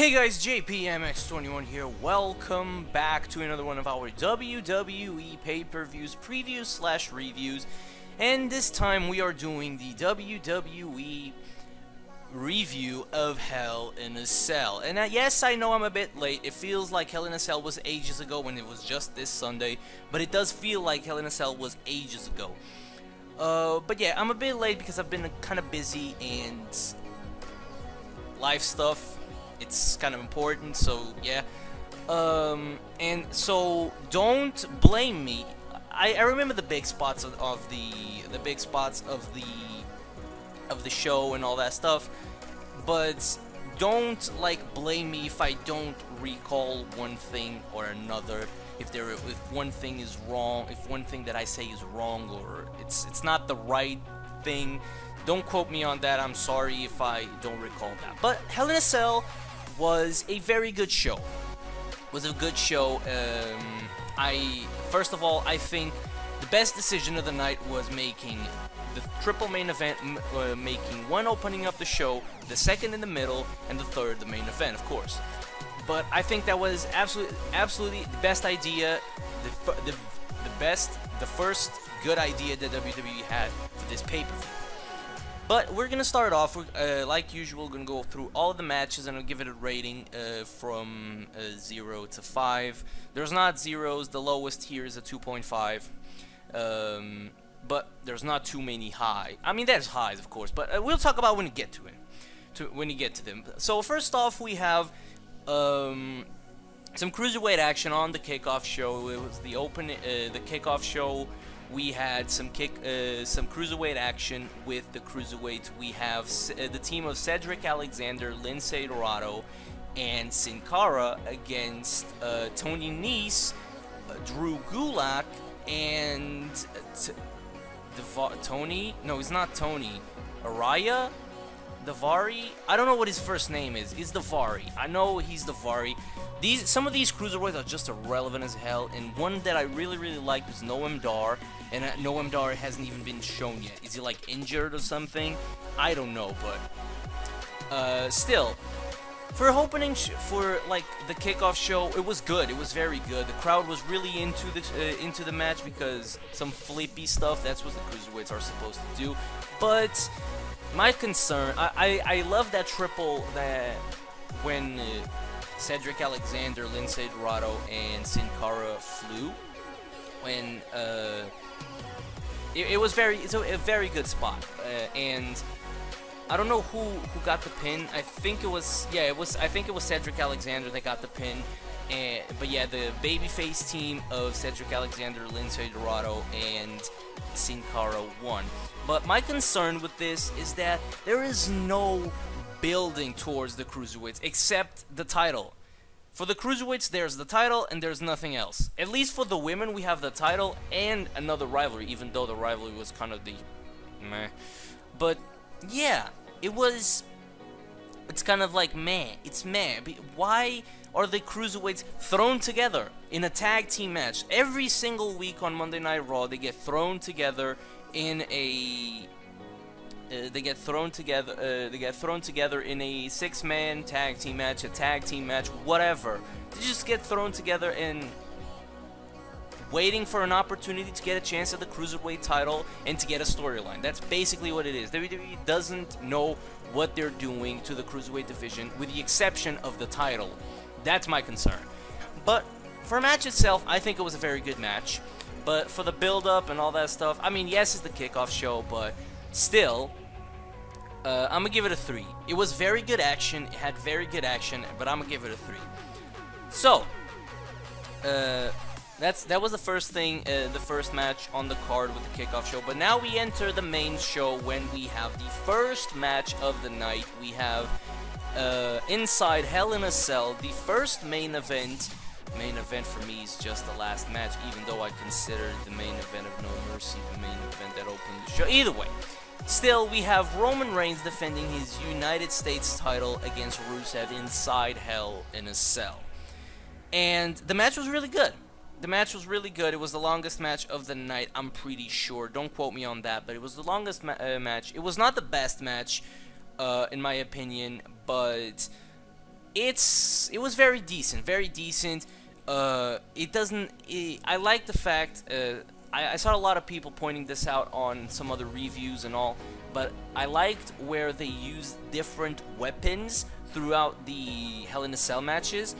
Hey guys, JPMX21 here. Welcome back to another one of our WWE pay-per-views, previews / reviews. And this time we are doing the WWE review of Hell in a Cell. And yes, I know I'm a bit late. It feels like Hell in a Cell was ages ago when it was just this Sunday. But it does feel like Hell in a Cell was ages ago. But yeah, I'm a bit late because I've been kind of busy and life stuff. It's kind of important, so yeah. And so don't blame me. I remember the big spots of the show and all that stuff, but don't blame me if I don't recall one thing or another. If one thing is wrong, if one thing that I say is wrong or it's not the right thing, don't quote me on that. I'm sorry if I don't recall that. But Hell in a Cell was a very good show. Was a good show. First of all, I think the best decision of the night was making the triple main event, making one opening up the show, the second in the middle, and the third the main event, of course. But I think that was absolutely the best idea, the first good idea that WWE had for this pay-per-view. But we're gonna start off. Like usual, gonna go through all of the matches and I'll give it a rating from 0 to 5. There's not zeros. The lowest here is a 2.5. But there's not too many high. I mean, there's highs, of course, but we'll talk about when you get to it. When you get to them. So first off, we have some cruiserweight action on the kickoff show. It was the kickoff show. We had some cruiserweight action with the cruiserweights. We have the team of Cedric Alexander, Lince Dorado, and Sin Cara against Tony Nese, Drew Gulak, and Tony. No, he's not Tony. Araya. Davari? I don't know what his first name is. It's Davari. I know he's Davari. Some of these cruiserweights are just irrelevant as hell, and one that I really liked was Noam Dar, and Noam Dar hasn't even been shown yet. Is he injured or something? I don't know, but still, for opening for the kickoff show, it was good. It was very good. The crowd was really into the match because some flippy stuff. That's what the cruiserweights are supposed to do, but my concern, I love that triple that when Cedric Alexander, Lince Dorado, and Sin Cara flew. When it's a very good spot, and I don't know who got the pin. I think it was Cedric Alexander that got the pin. But yeah, the babyface team of Cedric Alexander, Lince Dorado, and Sin Cara won. But my concern with this is that there is no building towards the cruiserweights except the title. For the cruiserweights, there's the title and there's nothing else. At least for the women, we have the title and another rivalry, even though the rivalry was kind of the meh. But yeah, it's kind of meh. It's meh. Why are the cruiserweights thrown together in a tag team match? Every single week on Monday Night Raw, they get thrown together in a they get thrown together in a 6-man tag team match, a tag team match, whatever. They just get thrown together and waiting for an opportunity to get a chance at the cruiserweight title and to get a storyline. That's basically what it is. WWE doesn't know what they're doing to the cruiserweight division, with the exception of the title. That's my concern. But for a match itself, I think it was a very good match. But for the build-up and all that stuff, I mean, yes, it's the kickoff show, but still, I'm going to give it a 3. It was very good action. It had very good action, but I'm going to give it a 3. So, that was the first thing, the first match on the card with the kickoff show. But now we enter the main show when we have the first match of the night. We have inside Hell in a Cell, the first main event. Main event for me is just the last match, even though I consider the main event of No Mercy the main event that opened the show. Either way, still, we have Roman Reigns defending his United States title against Rusev inside Hell in a Cell. And the match was really good. The match was really good. It was the longest match of the night, I'm pretty sure. Don't quote me on that, but it was the longest match. It was not the best match, in my opinion, but it was very decent, very decent. I like the fact. I saw a lot of people pointing this out on some other reviews and all, but I liked where they used different weapons throughout the Hell in a Cell matches.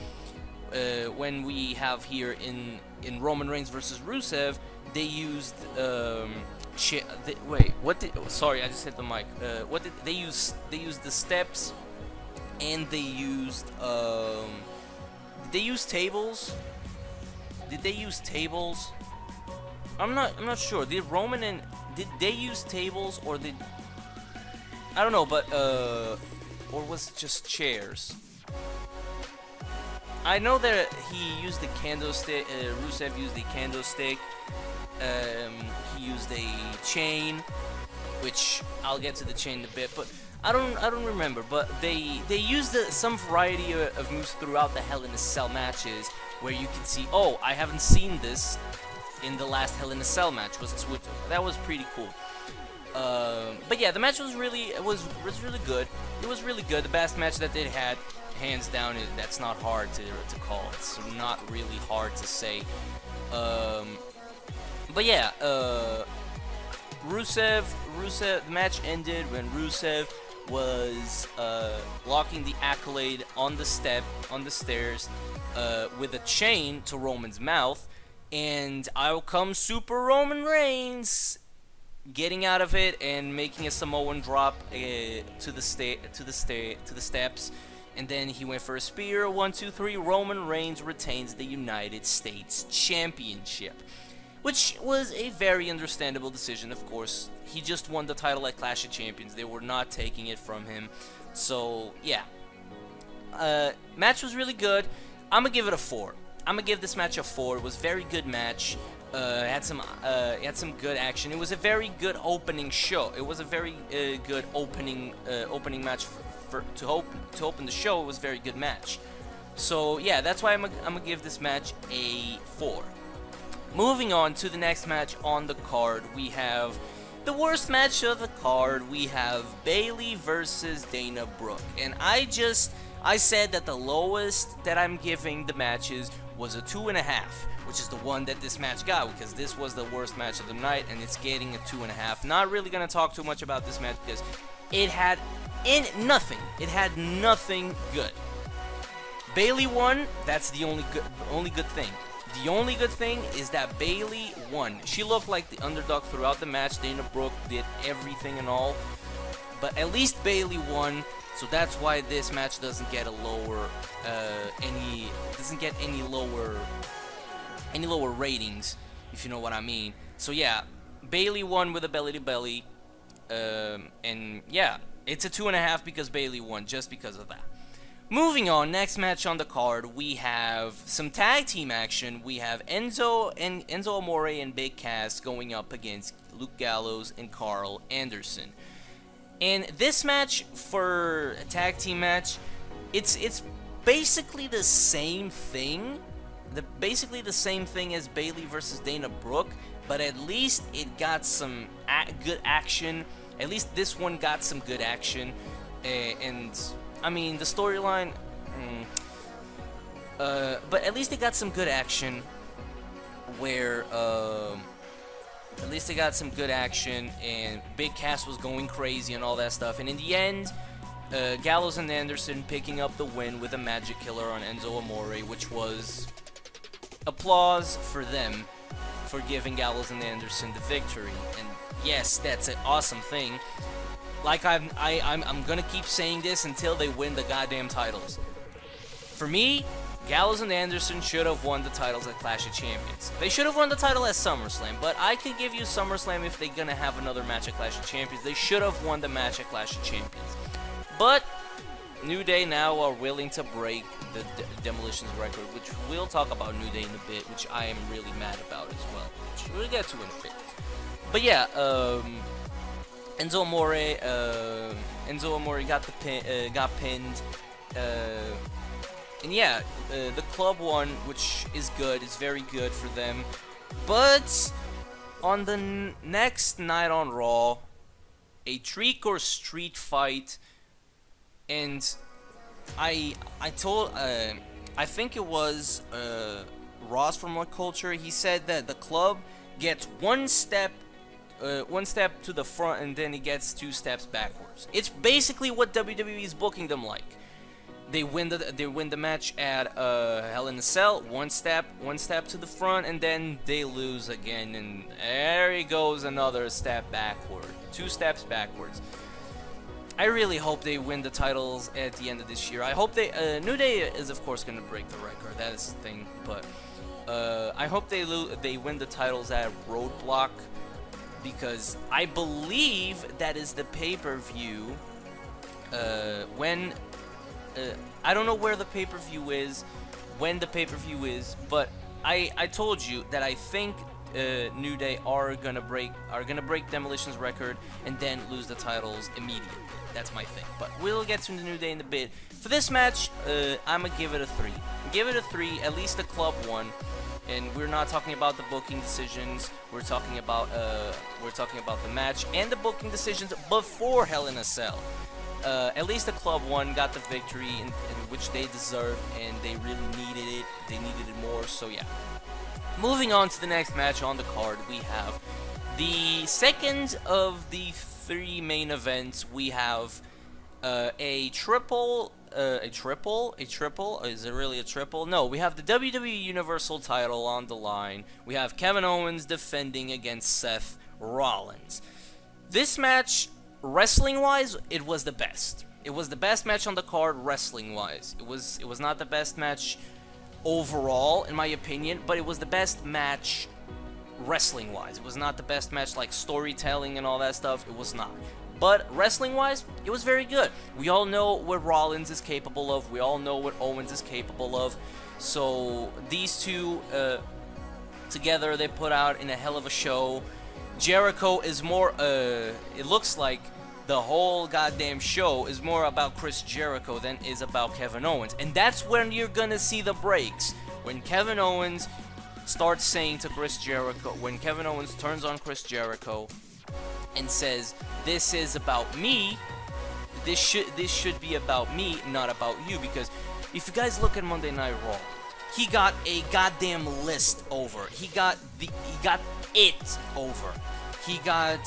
When we have here in Roman Reigns versus Rusev, they used wait, what did? Oh, sorry, I just hit the mic. What did they use? They used the steps, and they used did they use tables? Did they use tables? I'm not sure. Did they use tables, or did I don't know, but or was it just chairs? I know that he used the candlestick. Rusev used the candlestick. He used a chain, which I'll get to the chain in a bit, but I don't remember. But they used some variety of moves throughout the Hell in a Cell matches, where you can see, oh, I haven't seen this in the last Hell in a Cell match. That was pretty cool. But yeah, the match was really good. It was really good. The best match that they had, hands down. That's not hard to call. It's not really hard to say. But yeah, Rusev. The match ended when Rusev was locking the Accolade on the stairs, with a chain to Roman's mouth, and out comes Super Roman Reigns, getting out of it and making a Samoan drop to the steps, and then he went for a spear. 1, 2, 3. Roman Reigns retains the United States Championship, which was a very understandable decision. Of course, he just won the title at Clash of Champions. They were not taking it from him. So yeah, match was really good. I'm gonna give it a 4. I'm gonna give this match a 4. It was a very good match. Had some good action. It was a very good opening show. It was a very good opening match to open the show. It was a very good match. So yeah, that's why I'm gonna give this match a 4. Moving on to the next match on the card, we have the worst match of the card. We have Bayley versus Dana Brooke, and I said that the lowest that I'm giving the matches was a 2.5, which is the one that this match got, because this was the worst match of the night, and it's getting a 2.5. Not really gonna talk too much about this match because it had nothing. It had nothing good. Bayley won. That's the only good thing. The only good thing is that Bayley won. She looked like the underdog throughout the match. Dana Brooke did everything and all, but at least Bayley won. So that's why this match doesn't get any lower ratings, if you know what I mean. So yeah, Bayley won with a belly to belly, and yeah, it's a 2.5 because Bayley won, just because of that. Moving on, next match on the card, we have some tag team action. We have Enzo Amore and Big Cass going up against Luke Gallows and Carl Anderson. And this match, for a tag team match, it's basically the same thing. Basically the same thing as Bayley versus Dana Brooke, but at least it got some good action. At least this one got some good action, and I mean the storyline. But at least it got some good action. Where at least they got some good action, and Big Cass was going crazy and all that stuff. And in the end, Gallows and Anderson picking up the win with a Magic Killer on Enzo Amore, which was applause for them for giving Gallows and Anderson the victory. And yes, that's an awesome thing. Like I'm gonna keep saying this until they win the goddamn titles. For me, Gallows and Anderson should have won the titles at Clash of Champions. They should have won the title at SummerSlam, but I could give you SummerSlam if they're gonna have another match at Clash of Champions. They should have won the match at Clash of Champions. But New Day now are willing to break the Demolition's record, which we'll talk about New Day in a bit, which I am really mad about as well, which we'll get to in a bit. But yeah, Enzo Amore got pinned. And yeah, the club won, which is good. It's very good for them. But on the next night on Raw, a trick or street fight, and I told I think it was Ross from What Culture. He said that the club gets one step to the front and then it gets 2 steps backwards. It's basically what WWE is booking them like. They win the match at Hell in a Cell, one step to the front, and then they lose again, and there he goes, another step backward, 2 steps backwards. I really hope they win the titles at the end of this year. I hope they New Day is of course going to break the record. That is the thing, but I hope they win the titles at Roadblock, because I believe that is the pay-per-view when. I don't know where the pay-per-view is, when the pay-per-view is, but I told you that I think New Day are gonna break Demolition's record and then lose the titles immediately. That's my thing. But we'll get to the New Day in a bit. For this match, I'm gonna give it a 3. Give it a 3. At least the club won. And we're not talking about the booking decisions. We're talking about the match and the booking decisions before Hell in a Cell. At least the club won, got the victory, in which they deserved, and they really needed it. They needed it more, so yeah. Moving on to the next match on the card, we have the second of the 3 main events. We have a triple. Is it really a triple? No, we have the WWE Universal title on the line. We have Kevin Owens defending against Seth Rollins. This match, wrestling-wise, it was the best. It was the best match on the card, wrestling-wise. It was not the best match overall, in my opinion, but it was the best match wrestling-wise. It was not the best match like storytelling and all that stuff. It was not. But wrestling-wise, it was very good. We all know what Rollins is capable of. We all know what Owens is capable of. So these two together, they put out in a hell of a show. Jericho is more, it looks like the whole goddamn show is more about Chris Jericho than is about Kevin Owens. And that's when you're gonna see the breaks. When Kevin Owens starts saying to Chris Jericho, when Kevin Owens turns on Chris Jericho and says, "This is about me. This should be about me, not about you." Because if you guys look at Monday Night Raw, he got a goddamn list over. He got it over. He got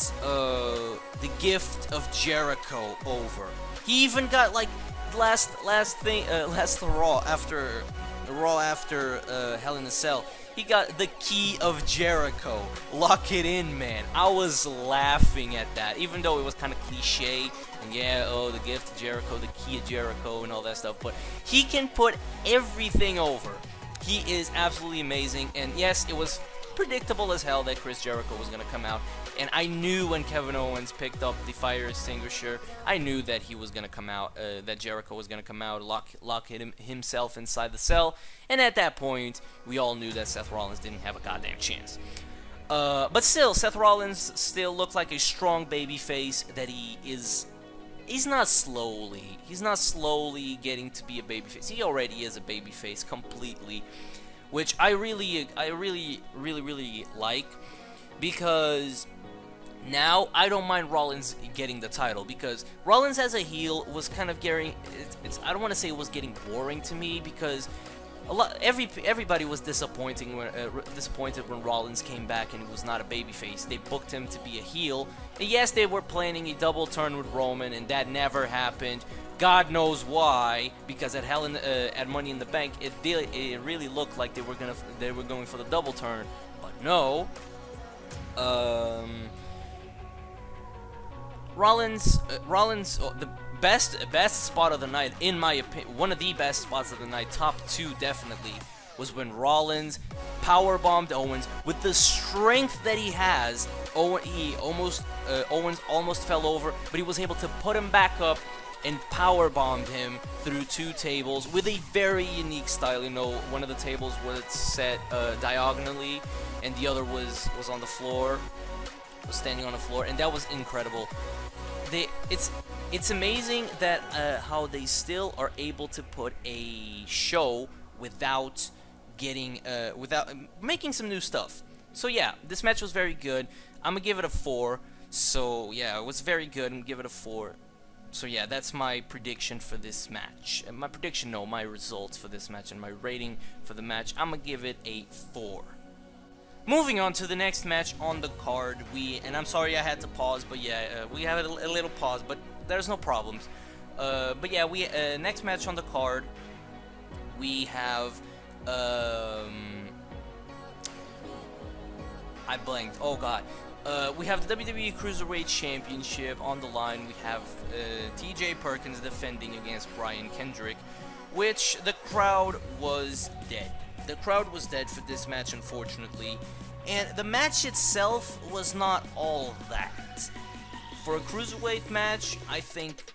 the gift of Jericho over. He even got like last Raw after Hell in a Cell. He got the key of Jericho. Lock it in, man. I was laughing at that, even though it was kind of cliche. And yeah, oh, the gift of Jericho, the key of Jericho, and all that stuff. But he can put everything over. He is absolutely amazing. And yes, it was predictable as hell that Chris Jericho was going to come out. And I knew when Kevin Owens picked up the fire extinguisher, I knew that he was going to come out, that Jericho was going to come out, lock himself inside the cell. And at that point, we all knew that Seth Rollins didn't have a goddamn chance. But still, Seth Rollins still looked like a strong babyface that he is. He's not slowly getting to be a babyface. He already is a babyface completely, which I really like, because now I don't mind Rollins getting the title, because Rollins as a heel was kind of getting, I don't want to say it was getting boring to me, because everybody was disappointed when Rollins came back and he was not a babyface. They booked him to be a heel, and yes, they were planning a double turn with Roman, and that never happened. God knows why, because at at Money in the Bank, it really looked like they were going for the double turn, but no. Rollins, the best spot of the night, in my opinion, one of the best spots of the night, top 2 definitely, was when Rollins powerbombed Owens with the strength that he has. Owens almost fell over, but he was able to put him back up and powerbombed him through 2 tables with a very unique style. You know, one of the tables was set diagonally, and the other was on the floor, was standing on the floor, and that was incredible. It's amazing that how they still are able to put a show without making some new stuff. So yeah, this match was very good. I'm gonna give it a 4. So yeah, it was very good. I'm gonna give it a 4. So yeah, that's my prediction for this match. My prediction, no, my results for this match and my rating for the match. I'm gonna give it a 4. Moving on to the next match on the card, and I'm sorry I had to pause, but yeah, we have a little pause, but there's no problems. But yeah, next match on the card, we have, I blanked, oh god. We have the WWE Cruiserweight Championship on the line. We have TJ Perkins defending against Brian Kendrick, which the crowd was dead. The crowd was dead for this match, unfortunately, and the match itself was not all that. For a Cruiserweight match, I think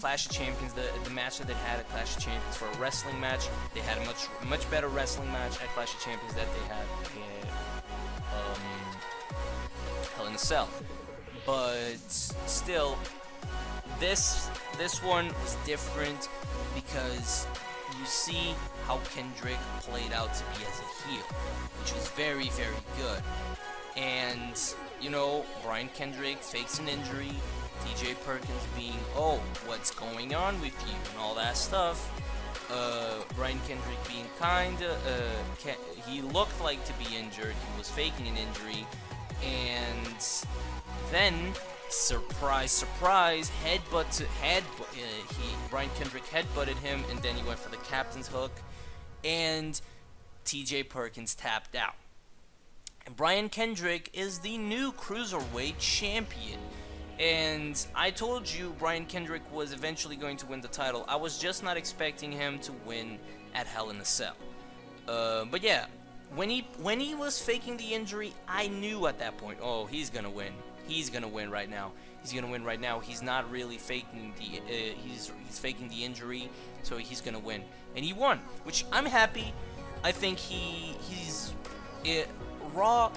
Clash of Champions, the match that they had at Clash of Champions for a wrestling match, they had a much better wrestling match at Clash of Champions that they had Hell in a Cell. But still, this one was different because you see how Kendrick played out to be as a heel, which was very, very good. And, you know, Brian Kendrick fakes an injury, TJ Perkins being, oh, what's going on with you, and all that stuff. Brian Kendrick being he looked like to be injured, he was faking an injury, and then, surprise, surprise, Brian Kendrick headbutted him, and then he went for the captain's hook, and TJ Perkins tapped out. And Brian Kendrick is the new Cruiserweight Champion. And I told you Brian Kendrick was eventually going to win the title. I was just not expecting him to win at Hell in a Cell. But yeah, when he was faking the injury, I knew at that point, oh, he's gonna win. He's gonna win right now. He's gonna win right now. He's not really faking the he's faking the injury, so he's gonna win. And he won, which I'm happy. I think he's Raw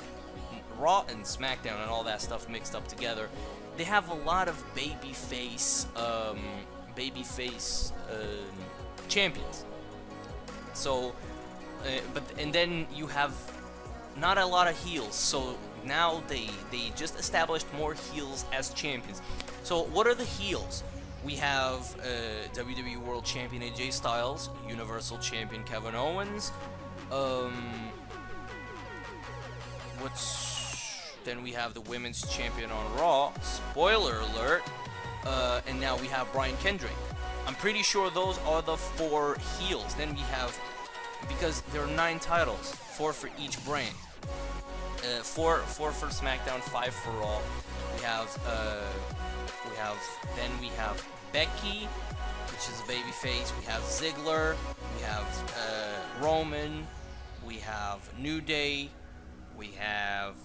and SmackDown and all that stuff mixed up together. They have a lot of babyface champions. So, and then you have not a lot of heels. So now they just established more heels as champions. So what are the heels? We have WWE World Champion AJ Styles, Universal Champion Kevin Owens. Then we have the Women's Champion on Raw. Spoiler alert. And now we have Brian Kendrick. I'm pretty sure those are the 4 heels. Then we have, because there are 9 titles, 4 for each brand. 4 for SmackDown, 5 for Raw. We have Becky, which is a babyface. We have Ziggler. We have Roman. We have New Day. We have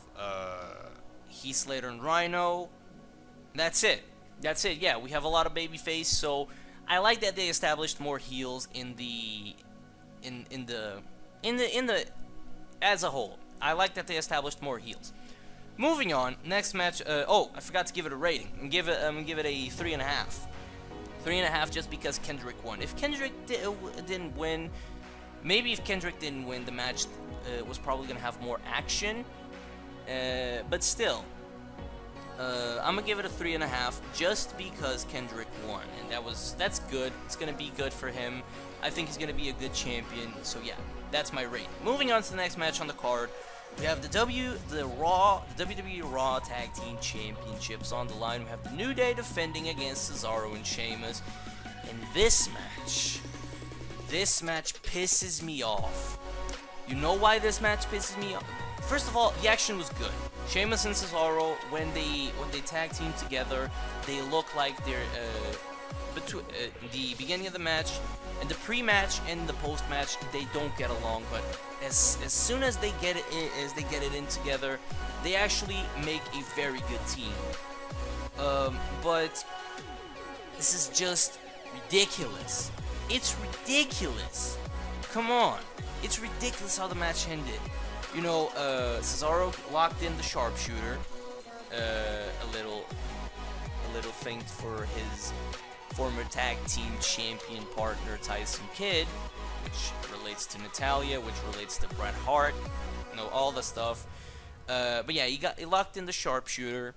Heath Slater and Rhino. That's it. Yeah, we have a lot of babyface. So I like that they established more heels in the as a whole. I like that they established more heels. Moving on, next match. Oh, I forgot to give it a rating. I'm gonna give it a 3.5. 3.5 just because Kendrick won. If Kendrick didn't win, maybe if Kendrick didn't win, the match was probably gonna have more action. But still, I'm gonna give it a 3.5 just because Kendrick won, and that's good. It's gonna be good for him. I think he's gonna be a good champion. So yeah, that's my rating. Moving on to the next match on the card, we have the WWE Raw Tag Team Championships on the line. We have the New Day defending against Cesaro and Sheamus. And this match pisses me off. You know why this match pisses me off? First of all, the action was good. Sheamus and Cesaro, when they tag team together, they look like they're between the beginning of the match and the pre-match and the post-match, they don't get along. But as soon as they get it in together, they actually make a very good team. But this is just ridiculous. It's ridiculous. Come on. It's ridiculous how the match ended. You know, Cesaro locked in the sharpshooter. A little thing for his former tag team champion partner Tyson Kidd, which relates to Natalya, which relates to Bret Hart. You know, all the stuff. But yeah, he locked in the sharpshooter,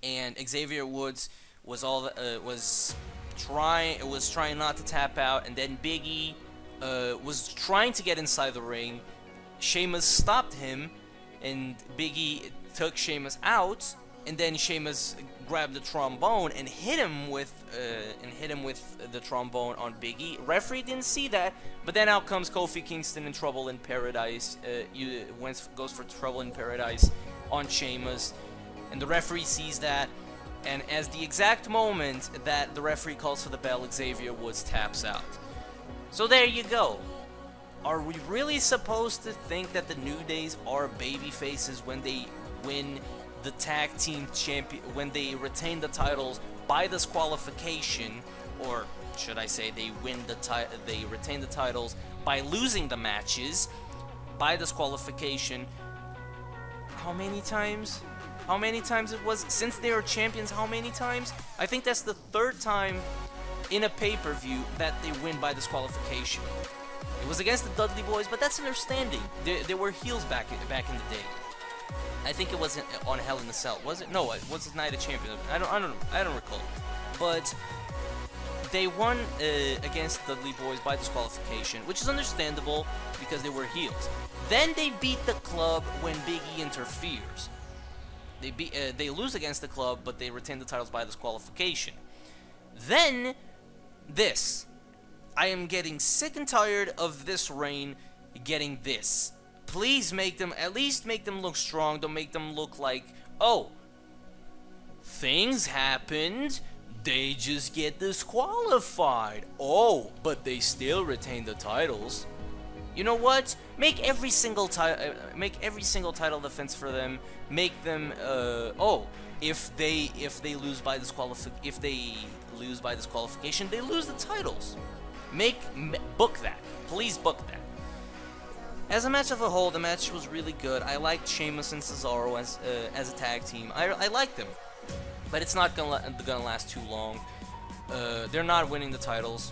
and Xavier Woods was trying not to tap out, and then Big E was trying to get inside the ring. Sheamus stopped him, and Big E took Sheamus out, and then Sheamus grabbed the trombone and hit him with the trombone on Big E. Referee didn't see that, but then out comes Kofi Kingston in Trouble in Paradise. Goes for Trouble in Paradise on Sheamus, and the referee sees that. And as the exact moment that the referee calls for the bell, Xavier Woods taps out. So there you go. Are we really supposed to think that the New Days are baby faces when they win the tag team champion, when they retain the titles by disqualification, or should I say they retain the titles by losing the matches by disqualification? How many times? How many times it was? Since they are champions, how many times? I think that's the third time in a pay-per-view that they win by disqualification. It was against the Dudley Boys, but that's understanding. They were heels back in the day. I think it wasn't on Hell in a Cell, was it? No, it was Night of Champions. I don't recall. But they won against the Dudley Boys by disqualification, which is understandable because they were heels. Then they beat the Club when Big E interferes. They lose against the Club, but they retain the titles by disqualification. Then this. I am getting sick and tired of this reign getting this. Please at least make them look strong. Don't make them look like, oh, things happened, they just get disqualified. Oh, but they still retain the titles. You know what? Make every single title defense for them. Make them if they lose by disqualification, they lose the titles. Book that. Please book that. As a match of a whole, the match was really good. I liked Sheamus and Cesaro as a tag team. I liked them, but it's not gonna last too long. They're not winning the titles.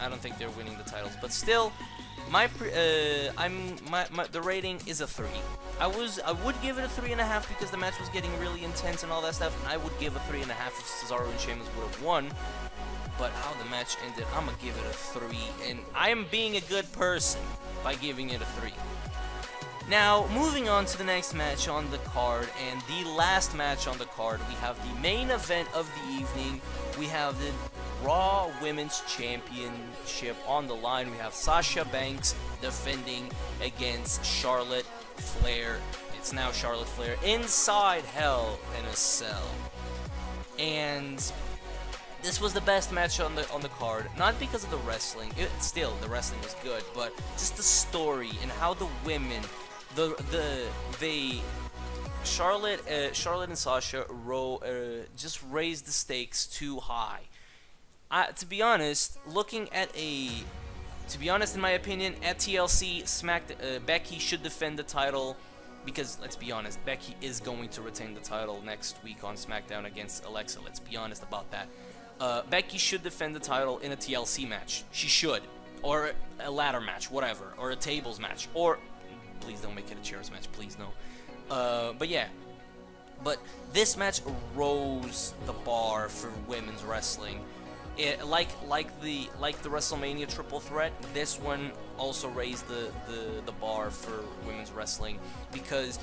I don't think they're winning the titles, but still, the rating is a 3. I would give it a 3.5 because the match was getting really intense and all that stuff. I would give a 3.5 if Cesaro and Sheamus would have won. But how the match ended, I'm gonna give it a 3, and I am being a good person by giving it a 3. Now, moving on to the next match on the card, and the last match on the card, we have the main event of the evening. We have the Raw Women's Championship on the line. We have Sasha Banks defending against Charlotte Flair. It's now Charlotte Flair inside Hell in a Cell. And this was the best match on the card, not because of the wrestling. The wrestling was good, but just the story and how the women, Charlotte and Sasha just raised the stakes too high. To be honest, in my opinion, at TLC, Becky should defend the title. Because, let's be honest, Becky is going to retain the title next week on SmackDown against Alexa. Let's be honest about that. Becky should defend the title in a TLC match. She should. Or a ladder match, whatever. Or a tables match. Or, please don't make it a chairs match, please no. But yeah. But this match rose the bar for women's wrestling. Like the WrestleMania triple threat, this one also raised the bar for women's wrestling, because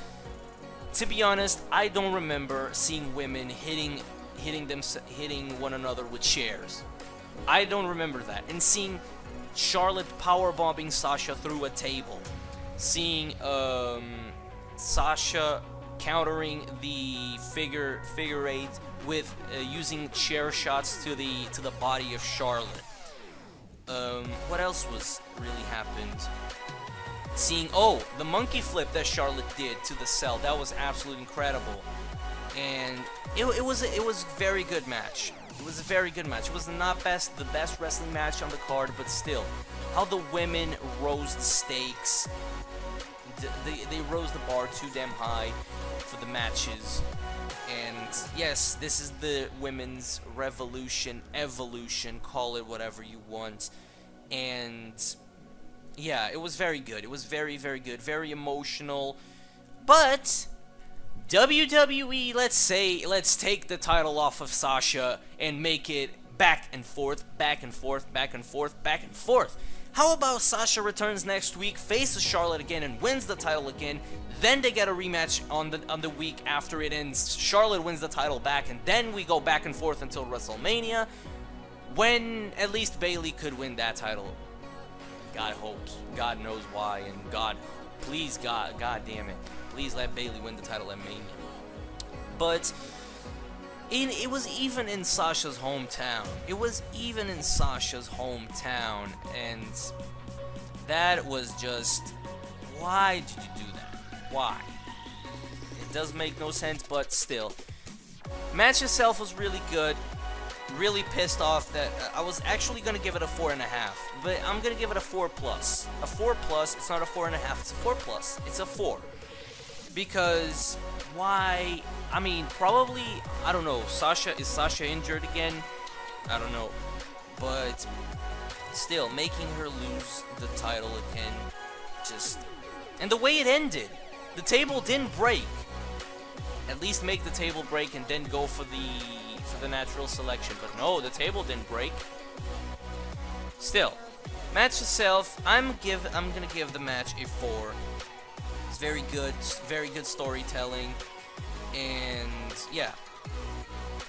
to be honest, I don't remember seeing women hitting one another with chairs. I don't remember that. And seeing Charlotte powerbombing Sasha through a table, seeing Sasha countering the figure eight with using chair shots to the body of Charlotte. What else was really happened? Seeing the monkey flip that Charlotte did to the cell, that was absolutely incredible, and it was a very good match. It was a very good match. It was not the best wrestling match on the card, but still, how the women rose the stakes. They rose the bar too damn high for the matches. And yes, this is the women's revolution, evolution, call it whatever you want. And yeah, it was very good. It was very, very good, very emotional. But WWE, let's take the title off of Sasha and make it back and forth, back and forth, back and forth, back and forth. How about Sasha returns next week, faces Charlotte again, and wins the title again? Then they get a rematch on the week after it ends. Charlotte wins the title back, and then we go back and forth until WrestleMania, when at least Bayley could win that title. God hopes, God knows why, and God, please, God damn it, please let Bayley win the title at Mania. But it was even in Sasha's hometown. It was even in Sasha's hometown, and that was just, why did you do that? Why? It does make no sense, but still. Match itself was really good. Really pissed off that I was actually gonna give it a 4.5, but I'm gonna give it a 4+. A 4+. It's not a 4.5. It's a 4+. It's a 4. Because why? I mean, probably, I don't know. Is Sasha injured again? I don't know. But still, making her lose the title again, just, and the way it ended, the table didn't break. At least make the table break and then go for the natural selection. But no, the table didn't break. Still, match itself, I'm gonna give the match a 4. It's very good storytelling, and yeah,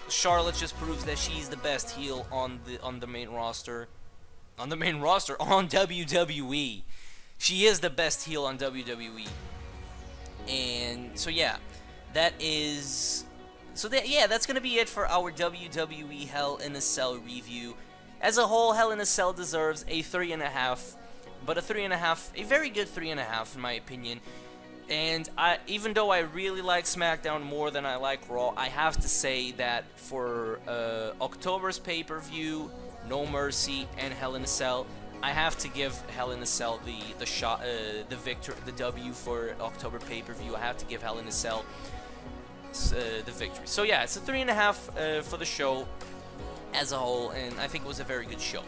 Charlotte just proves that she's the best heel on the main roster. On WWE. She is the best heel on WWE. And so yeah, that's gonna be it for our WWE Hell in a Cell review. As a whole, Hell in a Cell deserves a 3.5, but a very good 3.5 in my opinion. And even though I really like SmackDown more than I like Raw, I have to say that for October's pay-per-view, No Mercy and Hell in a Cell, I have to give Hell in a Cell the W for October pay-per-view. I have to give Hell in a Cell the victory. So yeah, it's a 3.5 for the show as a whole, and I think it was a very good show.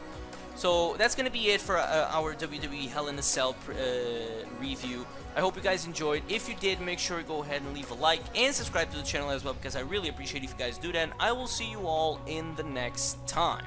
So that's gonna be it for our WWE Hell in a Cell review. I hope you guys enjoyed. If you did, make sure to go ahead and leave a like and subscribe to the channel as well, because I really appreciate if you guys do that. And I will see you all in the next time.